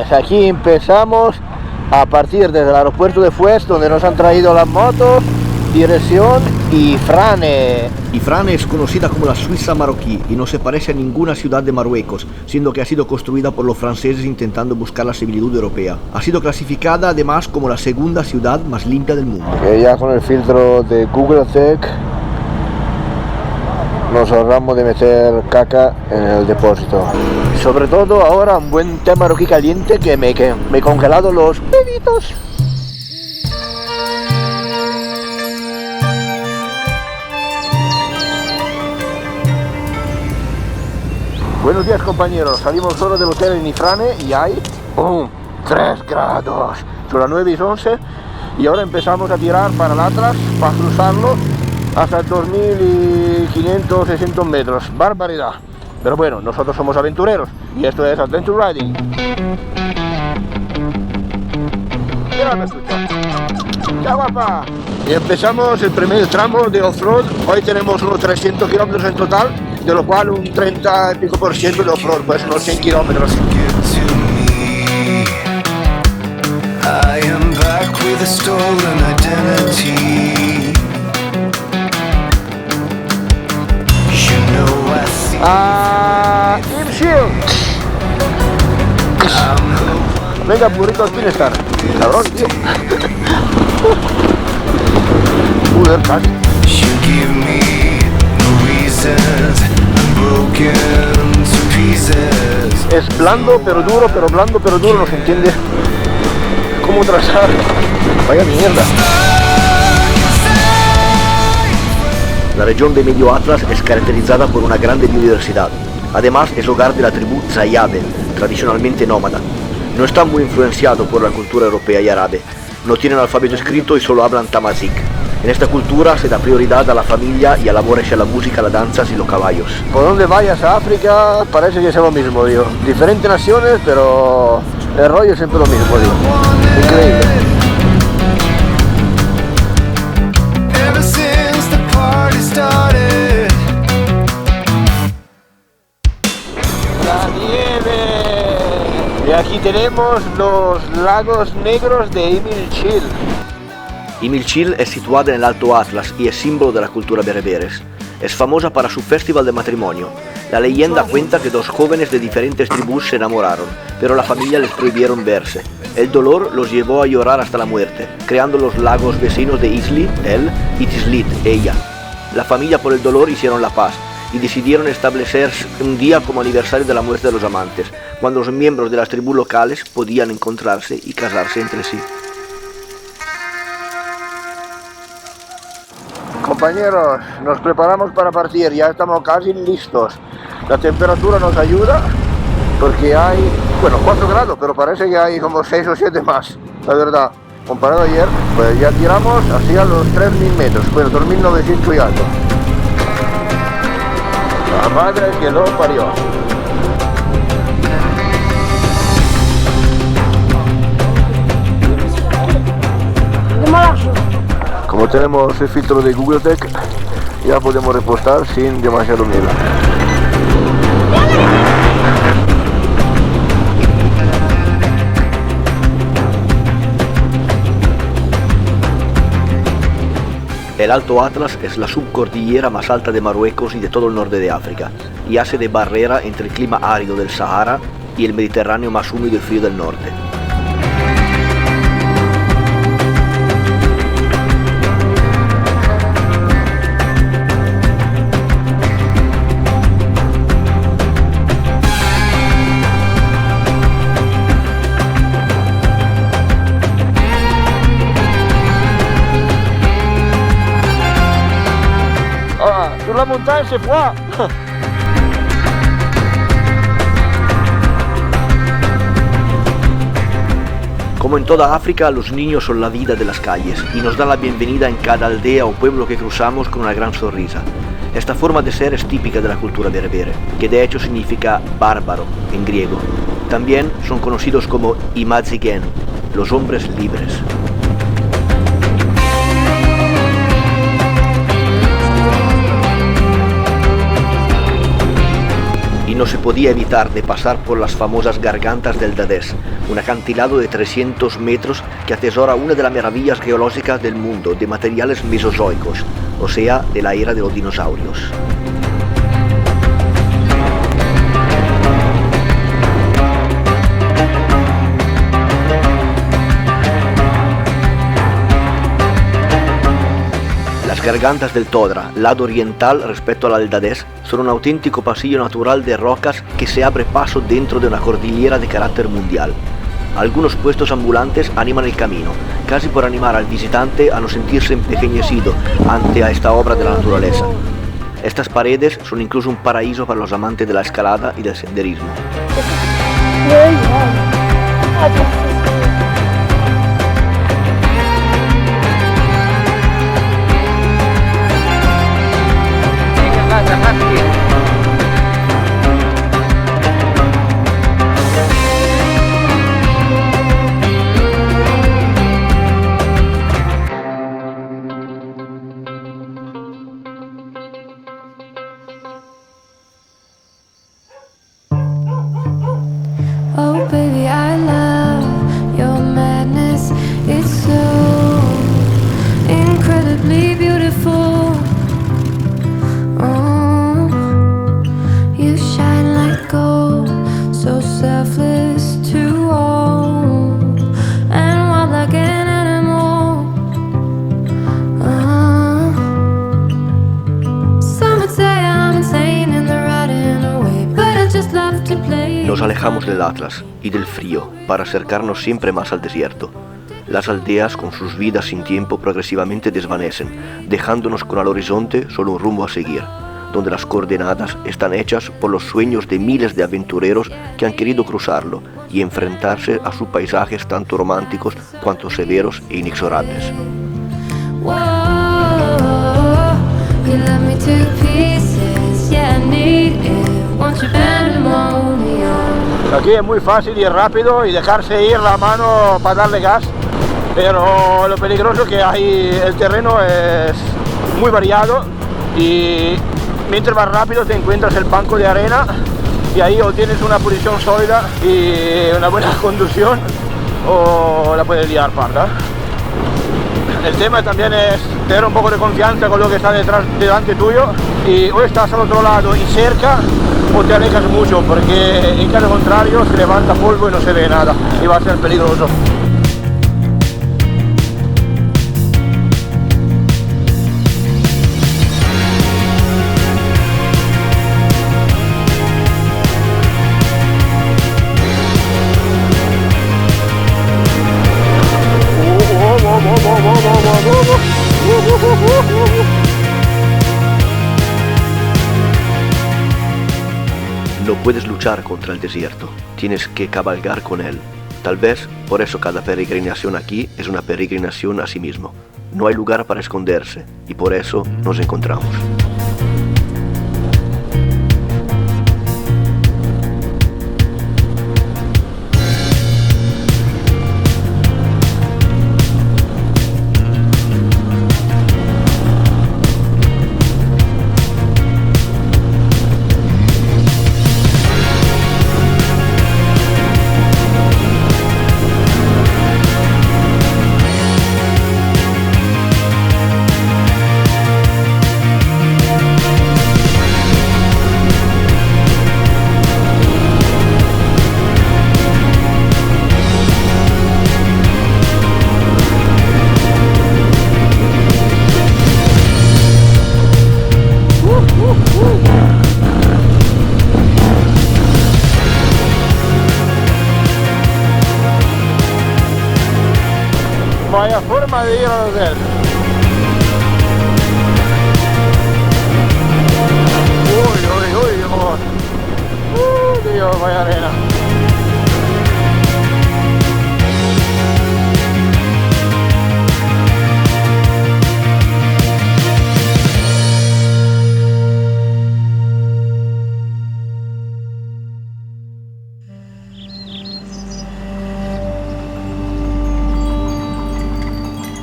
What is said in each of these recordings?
pues aquí empezamos a partir desde el aeropuerto de Fuest, donde nos han traído las motos, dirección Ifrane. Ifrane es conocida como la Suiza marroquí y no se parece a ninguna ciudad de Marruecos, siendo que ha sido construida por los franceses intentando buscar la similitud europea. Ha sido clasificada además como la segunda ciudad más limpia del mundo. Ya con el filtro de Google Tech nos ahorramos de meter caca en el depósito. Sobre todo ahora un buen té marroquí caliente que me he congelado los peditos. Buenos días compañeros, salimos solo del hotel en Ifrane y hay 3 grados. Son las 9:11 y ahora empezamos a tirar para el Atlas, para cruzarlo hasta 2500-600 metros. Barbaridad. Pero bueno, nosotros somos aventureros y esto es Adventure Riding. Mira, ¡ya guapa! Y empezamos el primer tramo de off-road. Hoy tenemos unos 300 kilómetros en total, de lo cual un 30 y pico por ciento de off-road, pues unos 100 kilómetros. I am back with a stolen identity. You know I see venga, burritos, ¿quién están? Cabrón, tío. Joder, casi. You give me no reasons, I'm broken to pieces. Es blando pero duro, no se entiende cómo trazar. Vaya mierda. La región de Medio Atlas es caracterizada por una grande biodiversidad. Además, es hogar de la tribu Zayabe, tradicionalmente nómada. No está muy influenciado por la cultura europea y árabe. No tienen alfabeto escrito y solo hablan tamazic. En esta cultura se da prioridad a la familia y al amor hacia la música, las danzas y los caballos. Por donde vayas a África parece que es lo mismo, tío. Diferentes naciones, pero el rollo es siempre lo mismo, tío. Increíble. La nieve. Y aquí tenemos los lagos negros de Imilchil. Imilchil es situada en el Alto Atlas y es símbolo de la cultura bereberes. Es famosa para su festival de matrimonio. La leyenda cuenta que 2 jóvenes de diferentes tribus se enamoraron, pero la familia les prohibieron verse. El dolor los llevó a llorar hasta la muerte, creando los lagos vecinos de Isli, él, y Tislit, ella. La familia por el dolor hicieron la paz y decidieron establecer un día como aniversario de la muerte de los amantes, cuando los miembros de las tribus locales podían encontrarse y casarse entre sí. Compañeros, nos preparamos para partir, ya estamos casi listos. La temperatura nos ayuda porque hay, 4 grados, pero parece que hay como 6 o 7 más, la verdad. Comparado a ayer, pues ya tiramos hacia los 3000 metros, 2900 y algo. La madre que lo parió. Como tenemos el filtro de Google Tech, ya podemos repostar sin demasiado miedo. El Alto Atlas es la subcordillera más alta de Marruecos y de todo el norte de África, y hace de barrera entre el clima árido del Sahara y el Mediterráneo más húmedo y frío del norte. Sur la montaña se fue. Como en toda África, los niños son la vida de las calles y nos dan la bienvenida en cada aldea o pueblo que cruzamos con una gran sonrisa. Esta forma de ser es típica de la cultura berbere, que de hecho significa bárbaro en griego. También son conocidos como imazigen, los hombres libres. no se podía evitar de pasar por las famosas gargantas del Dadés, un acantilado de 300 metros que atesora una de las maravillas geológicas del mundo de materiales mesozoicos, o sea, de la era de los dinosaurios. Las gargantas del Todra, lado oriental respecto a la del Dadés, son un auténtico pasillo natural de rocas que se abre paso dentro de una cordillera de carácter mundial. Algunos puestos ambulantes animan el camino, casi por animar al visitante a no sentirse empequeñecido ante a esta obra de la naturaleza. Estas paredes son incluso un paraíso para los amantes de la escalada y del senderismo. Oh baby, I love your madness. It's so incredibly beautiful. Oh, you shine like gold, so selfless to all, and wild like an animal. Some would say I'm insane in the right in a way, but I just love to play. Nos alejamos del Atlas y del frío para acercarnos siempre más al desierto. Las aldeas con sus vidas sin tiempo progresivamente desvanecen, dejándonos con al horizonte solo un rumbo a seguir, donde las coordenadas están hechas por los sueños de miles de aventureros que han querido cruzarlo y enfrentarse a sus paisajes tanto románticos cuanto severos e inexorables. Whoa, you love me to pieces, yeah, I need it, want your pandemonium. Aquí es muy fácil y rápido y dejarse ir la mano para darle gas, pero lo peligroso que hay, el terreno es muy variado y mientras más rápido te encuentras el banco de arena y ahí o tienes una posición sólida y una buena conducción o la puedes liar parda. El tema también es tener un poco de confianza con lo que está delante tuyo y o estás al otro lado y cerca o te alejas mucho porque en caso contrario se levanta polvo y no se ve nada y va a ser peligroso. No puedes luchar contra el desierto, tienes que cabalgar con él. Tal vez por eso cada peregrinación aquí es una peregrinación a sí mismo. No hay lugar para esconderse y por eso nos encontramos. Vaya forma de ir al hotel. Uy, uy, uy, Dios. Dios, vaya arena.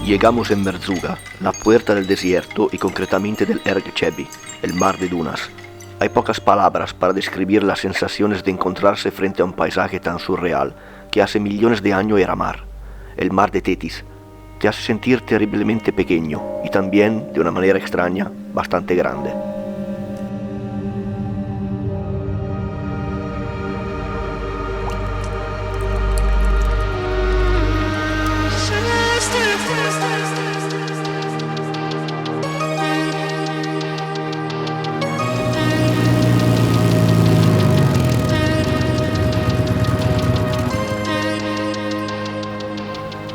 Llegamos en Merzouga, la puerta del desierto y concretamente del Erg Chebi, el mar de dunas. Hay pocas palabras para describir las sensaciones de encontrarse frente a un paisaje tan surreal que hace millones de años era mar. El mar de Tetis te hace sentir terriblemente pequeño y también, de una manera extraña, bastante grande.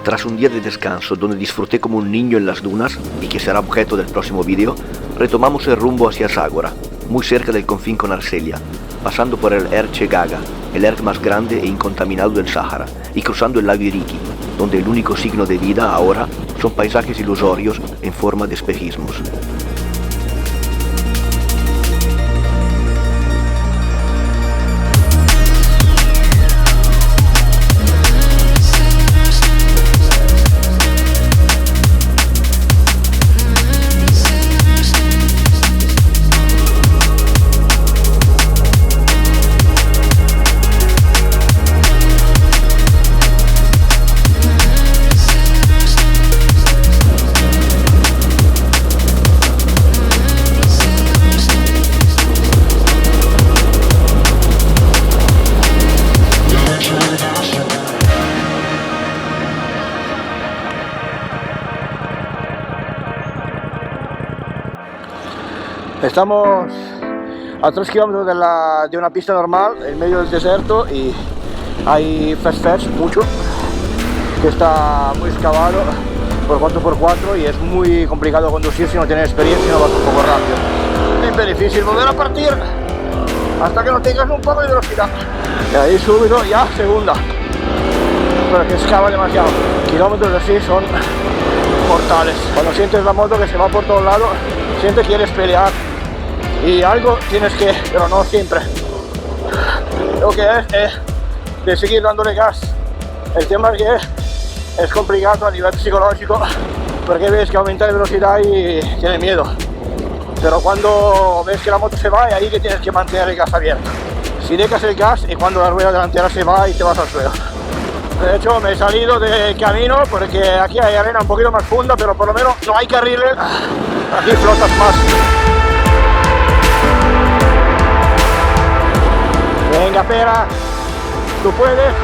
Tras un día de descanso donde disfruté como un niño en las dunas y que será objeto del próximo vídeo, retomamos el rumbo hacia Zagora, muy cerca del confín con Arcelia, pasando por el Erce Gaga, el erg más grande e incontaminado del Sáhara, y cruzando el lago Iriki, donde el único signo de vida ahora son paisajes ilusorios en forma de espejismos. Estamos a 3 kilómetros de una pista normal, en medio del desierto, y hay fast mucho, que está muy excavado por 4x4 y es muy complicado conducir si no tienes experiencia y no vas un poco rápido. Es muy difícil volver a partir hasta que no tengas un poco de velocidad. Y ahí súbito ya segunda, pero que excava demasiado. Kilómetros así son mortales. Cuando sientes la moto que se va por todos lados, sientes que quieres pelear. Y algo tienes que, pero no siempre. Lo que es de seguir dándole gas. El tema es que es complicado a nivel psicológico, porque ves que aumenta la velocidad y tienes miedo. Pero cuando ves que la moto se va, es ahí que tienes que mantener el gas abierto. Si dejas el gas y cuando la rueda delantera se va y te vas al suelo. De hecho, me he salido de camino porque aquí hay arena un poquito más funda, pero por lo menos no hay carriles. Aquí flotas más. Venga, Pera, tú puedes.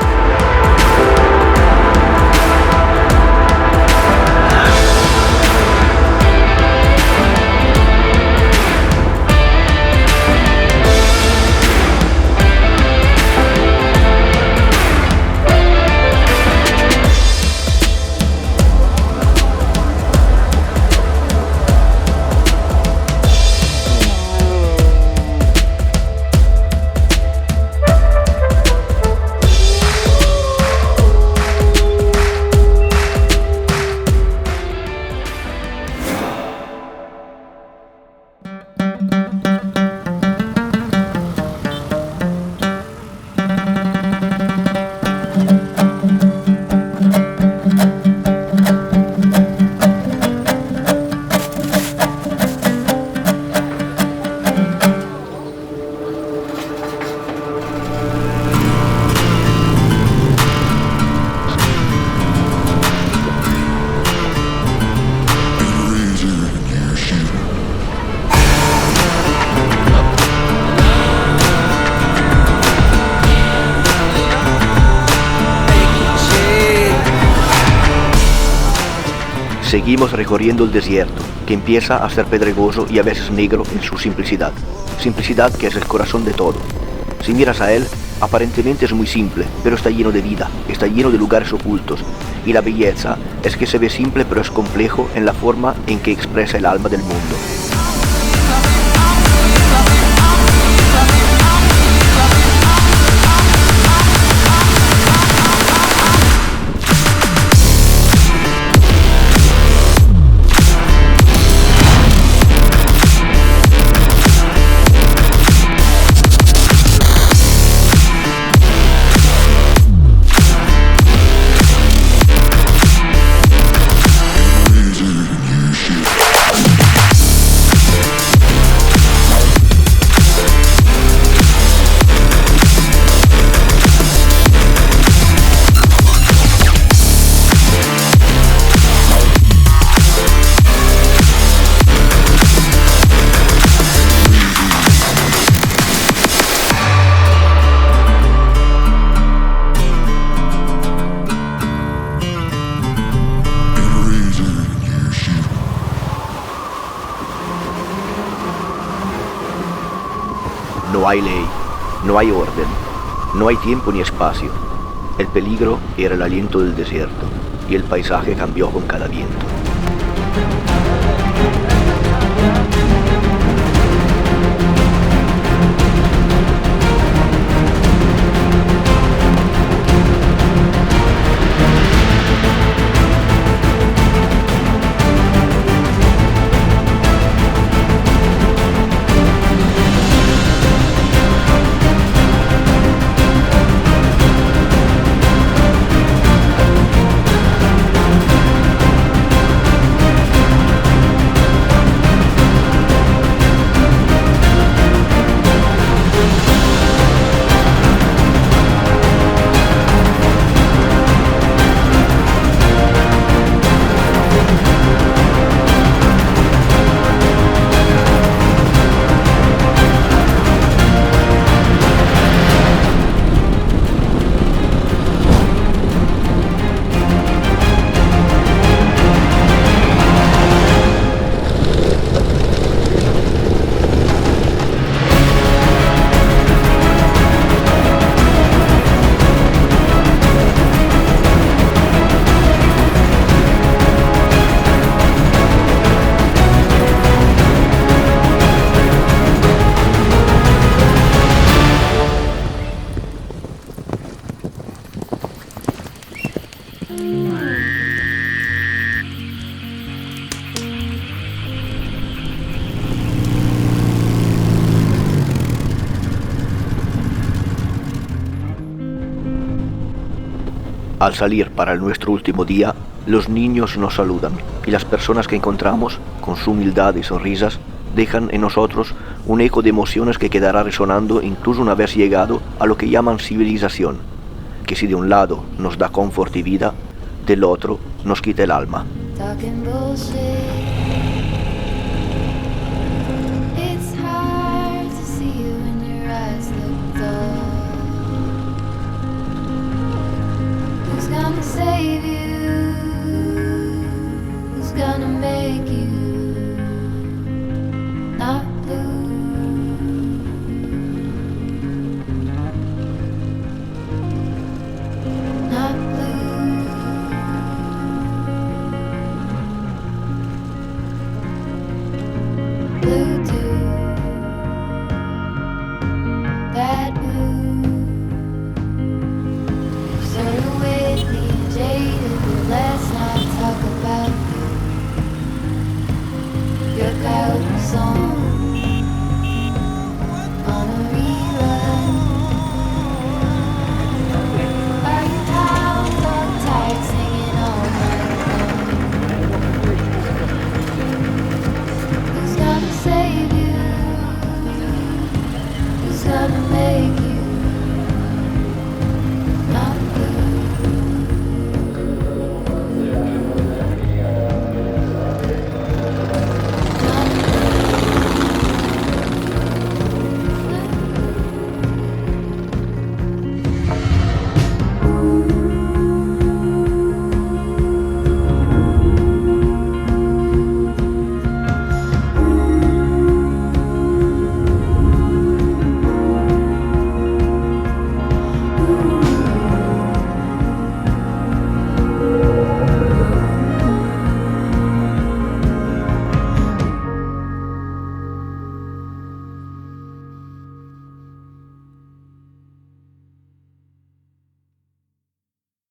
Seguimos recorriendo el desierto, que empieza a ser pedregoso y a veces negro en su simplicidad. Simplicidad que es el corazón de todo. Si miras a él, aparentemente es muy simple, pero está lleno de vida, está lleno de lugares ocultos. Y la belleza es que se ve simple pero es complejo en la forma en que expresa el alma del mundo. No hay ley, no hay orden, no hay tiempo ni espacio. El peligro era el aliento del desierto y el paisaje cambió con cada viento. Al salir para nuestro último día, los niños nos saludan y las personas que encontramos, con su humildad y sonrisas, dejan en nosotros un eco de emociones que quedará resonando incluso una vez llegado a lo que llaman civilización, que si de un lado nos da confort y vida, del otro nos quita el alma. Talking bullshit. It's hard to see you when your eyes look dull. Who's gonna save you? Who's gonna make you not blue? Not blue. Blue too.